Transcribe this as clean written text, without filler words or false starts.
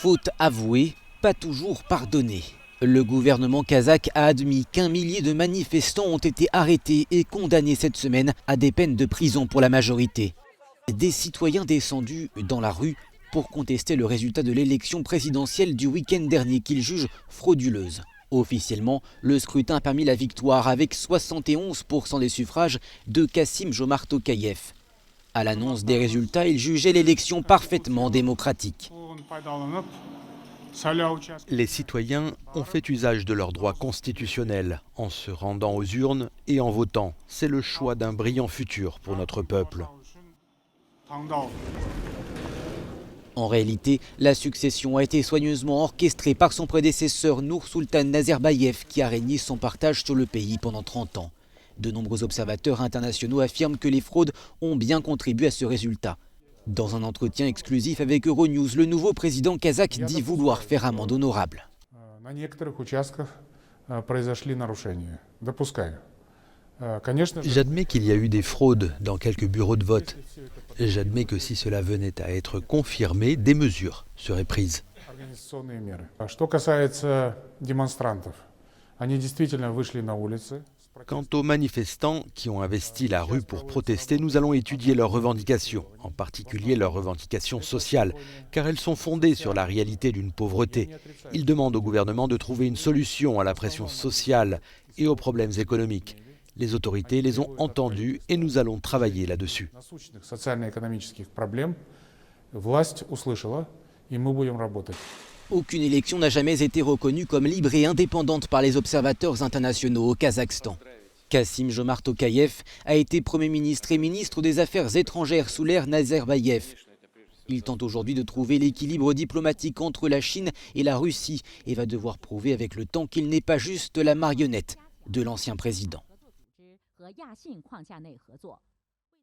Faute avouée, pas toujours pardonnée. Le gouvernement kazakh a admis qu'un millier de manifestants ont été arrêtés et condamnés cette semaine à des peines de prison pour la majorité. Des citoyens descendus dans la rue pour contester le résultat de l'élection présidentielle du week-end dernier qu'ils jugent frauduleuse. Officiellement, le scrutin a permis la victoire avec 71% des suffrages de Kassym-Jomart Tokayev. À l'annonce des résultats, il jugeait l'élection parfaitement démocratique. Les citoyens ont fait usage de leurs droits constitutionnels en se rendant aux urnes et en votant. C'est le choix d'un brillant futur pour notre peuple. En réalité, la succession a été soigneusement orchestrée par son prédécesseur Nursultan Nazarbayev qui a régné son partage sur le pays pendant 30 ans. De nombreux observateurs internationaux affirment que les fraudes ont bien contribué à ce résultat. Dans un entretien exclusif avec Euronews, le nouveau président kazakh dit vouloir faire amende honorable. J'admets qu'il y a eu des fraudes dans quelques bureaux de vote. J'admets que si cela venait à être confirmé, des mesures seraient prises. Quant aux manifestants qui ont investi la rue pour protester, nous allons étudier leurs revendications, en particulier leurs revendications sociales, car elles sont fondées sur la réalité d'une pauvreté. Ils demandent au gouvernement de trouver une solution à la pression sociale et aux problèmes économiques. Les autorités les ont entendus et nous allons travailler là-dessus. Aucune élection n'a jamais été reconnue comme libre et indépendante par les observateurs internationaux au Kazakhstan. Kassym-Jomart Tokayev a été Premier ministre et ministre des Affaires étrangères sous l'ère Nazarbayev. Il tente aujourd'hui de trouver l'équilibre diplomatique entre la Chine et la Russie et va devoir prouver avec le temps qu'il n'est pas juste la marionnette de l'ancien président.